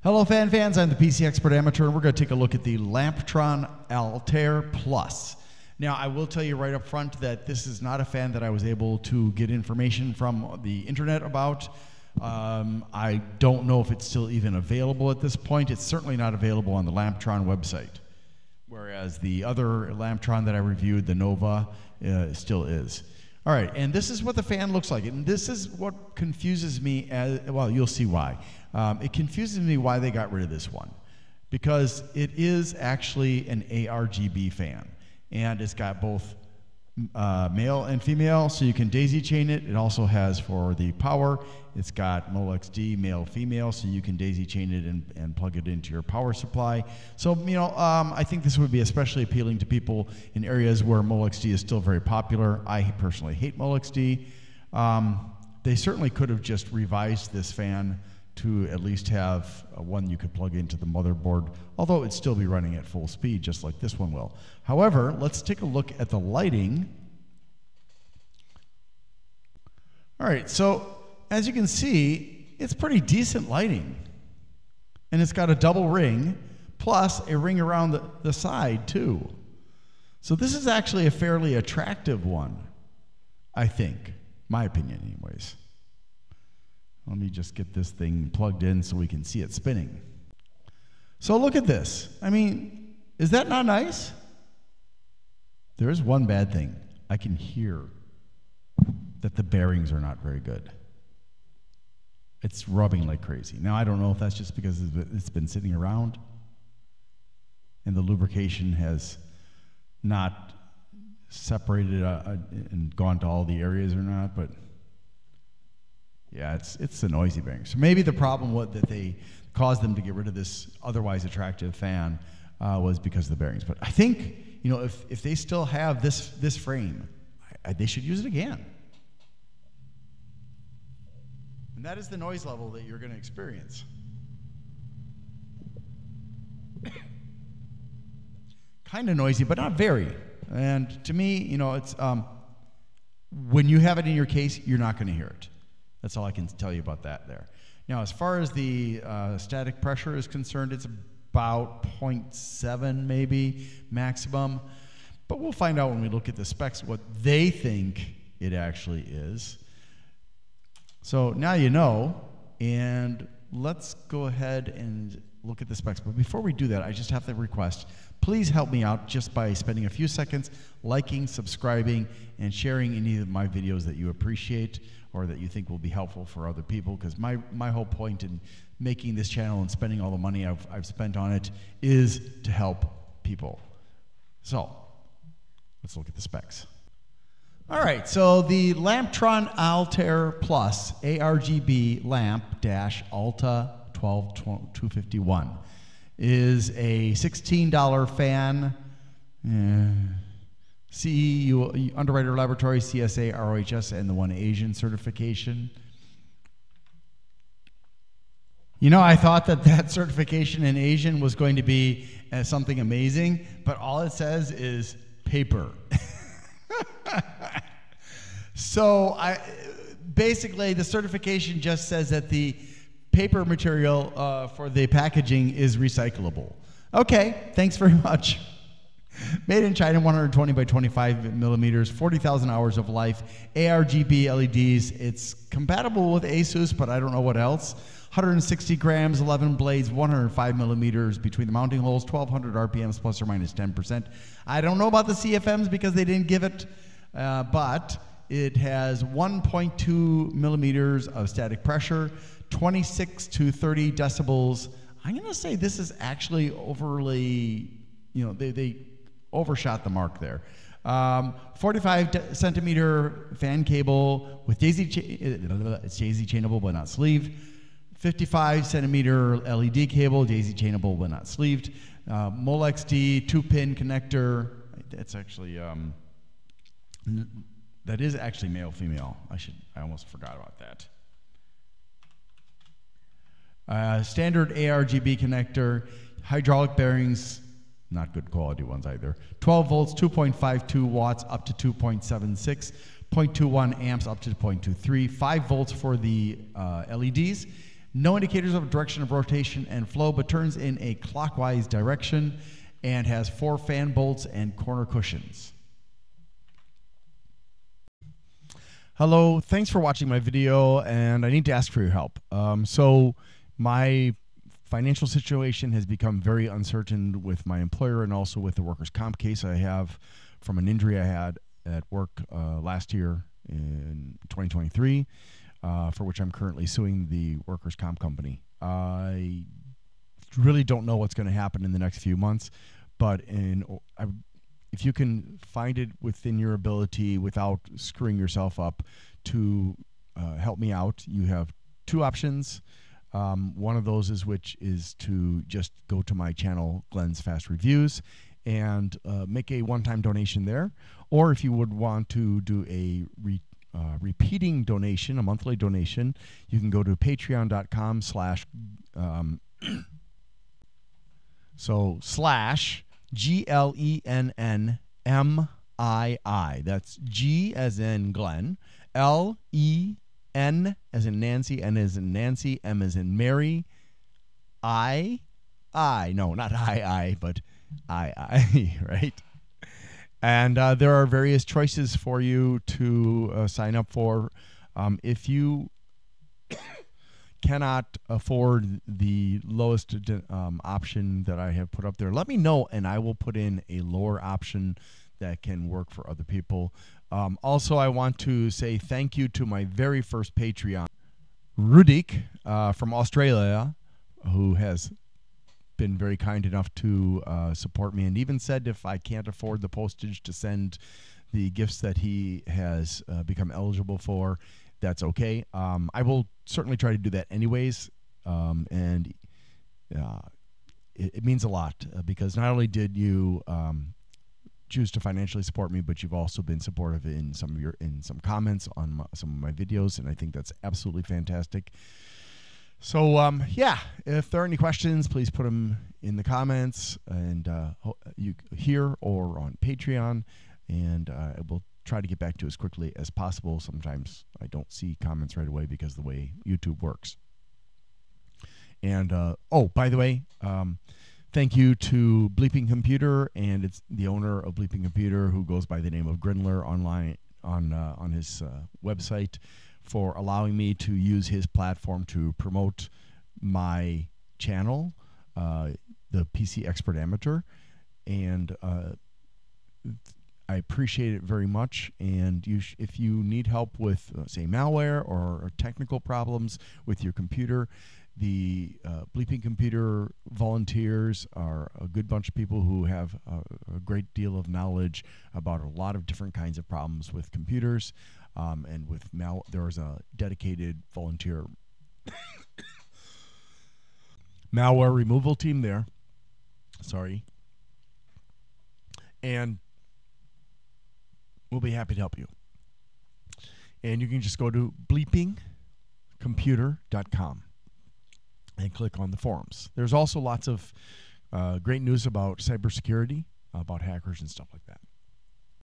Hello fan fans, I'm the PC Expert Amateur, and we're going to take a look at the Lamptron Altair Plus. Now, I will tell you right up front that this is not a fan that I was able to get information from the internet about. I don't know if it's still even available at this point. It's certainly not available on the Lamptron website, whereas the other Lamptron that I reviewed, the Nova, still is. All right, and this is what the fan looks like, and this is what confuses me, well, you'll see why. It confuses me why they got rid of this one, because it is actually an ARGB fan, and it's got both male and female, so you can daisy chain it. It also has, for the power, it's got Molex-D, male, female, so you can daisy chain it and plug it into your power supply. So, you know, I think this would be especially appealing to people in areas where Molex-D is still very popular. I personally hate Molex-D. They certainly could have just revised this fan to at least have one you could plug into the motherboard, although it'd still be running at full speed, just like this one will. However, let's take a look at the lighting. All right, so as you can see, it's pretty decent lighting. And it's got a double ring, plus a ring around the side, too. So this is actually a fairly attractive one, I think. My opinion, anyways. Let me just get this thing plugged in so we can see it spinning. So look at this. I mean, is that not nice? There is one bad thing. I can hear that the bearings are not very good. It's rubbing like crazy. Now, I don't know if that's just because it's been sitting around and the lubrication has not separated and gone to all the areas or not, but yeah, it's the noisy bearing. So maybe the problem that they caused them to get rid of this otherwise attractive fan was because of the bearings. But I think, you know, if they still have this frame, they should use it again. And that is the noise level that you're going to experience. Kind of noisy, but not very. And to me, you know, it's when you have it in your case, you're not going to hear it. That's all I can tell you about that there. Now, as far as the static pressure is concerned, it's about 0.7 maybe maximum. But we'll find out when we look at the specs what they think it actually is. So now you know, and let's go ahead and look at the specs. But before we do that, I just have to request, please help me out just by spending a few seconds liking, subscribing, and sharing any of my videos that you appreciate or that you think will be helpful for other people, because my whole point in making this channel and spending all the money I've spent on it is to help people. So, let's look at the specs. All right, so the Lamptron Altair Plus ARGB LAMP-ALTA12251 is a $16 fan, CE Underwriter Laboratory, CSA, ROHS, and the One Asian certification. You know, I thought that certification in Asian was going to be something amazing, but all it says is paper. So basically, the certification just says that the paper material for the packaging is recyclable. Okay, thanks very much. Made in China, 120 by 25 millimeters, 40,000 hours of life, ARGB LEDs. It's compatible with Asus, but I don't know what else. 160 grams, 11 blades, 105 millimeters between the mounting holes, 1,200 RPMs plus or minus 10%. I don't know about the CFMs because they didn't give it, but it has 1.2 millimeters of static pressure, 26 to 30 decibels. I'm going to say this is actually overly, you know, they overshot the mark there. 45 centimeter fan cable with it's daisy chainable but not sleeved. 55 centimeter LED cable, daisy chainable but not sleeved. Molex-D 2-pin connector. That's actually that is actually male-female. I almost forgot about that. Standard ARGB connector, hydraulic bearings, not good quality ones either. 12 volts, 2.52 watts up to 2.76, 0.21 amps up to 0.23, 5 volts for the LEDs, No indicators of direction of rotation and flow, but turns in a clockwise direction and has 4 fan bolts and corner cushions. Hello, thanks for watching my video, and I need to ask for your help. So my financial situation has become very uncertain with my employer and also with the workers' comp case I have from an injury I had at work last year in 2023, for which I'm currently suing the workers' comp company. I really don't know what's going to happen in the next few months, but if you can find it within your ability without screwing yourself up to help me out, you have 2 options. One of those is to just go to my channel, Glenn's Fast Reviews, and make a one-time donation there. Or if you would want to do a repeating donation, a monthly donation, you can go to patreon.com slash GLENNMII. That's G as in Glenn, L-E-N as in Nancy, N as in Nancy, M as in Mary, no, not but I, right? And there are various choices for you to sign up for. If you cannot afford the lowest option that I have put up there, let me know and I will put in a lower option that can work for other people. Also, I want to say thank you to my very first Patreon, Rudik from Australia, who has been very kind enough to support me and even said if I can't afford the postage to send the gifts that he has become eligible for, that's okay. I will certainly try to do that anyways, and it means a lot because not only did you choose to financially support me, but you've also been supportive in some comments on some of my videos, and I think that's absolutely fantastic. So yeah, if there are any questions, please put them in the comments, and you here or on Patreon, and I will try to get back to as quickly as possible. Sometimes I don't see comments right away because of the way YouTube works. And oh, by the way, thank you to Bleeping Computer, and it's the owner of Bleeping Computer, who goes by the name of Grindler online on his website, for allowing me to use his platform to promote my channel, the PC Expert Amateur, and I appreciate it very much. And if you need help with, say, malware or technical problems with your computer, the Bleeping Computer volunteers are a good bunch of people who have a great deal of knowledge about a lot of different kinds of problems with computers. And with there's a dedicated volunteer malware removal team there. Sorry. And we'll be happy to help you. And you can just go to bleepingcomputer.com and click on the forums. There's also lots of great news about cybersecurity, about hackers and stuff like that.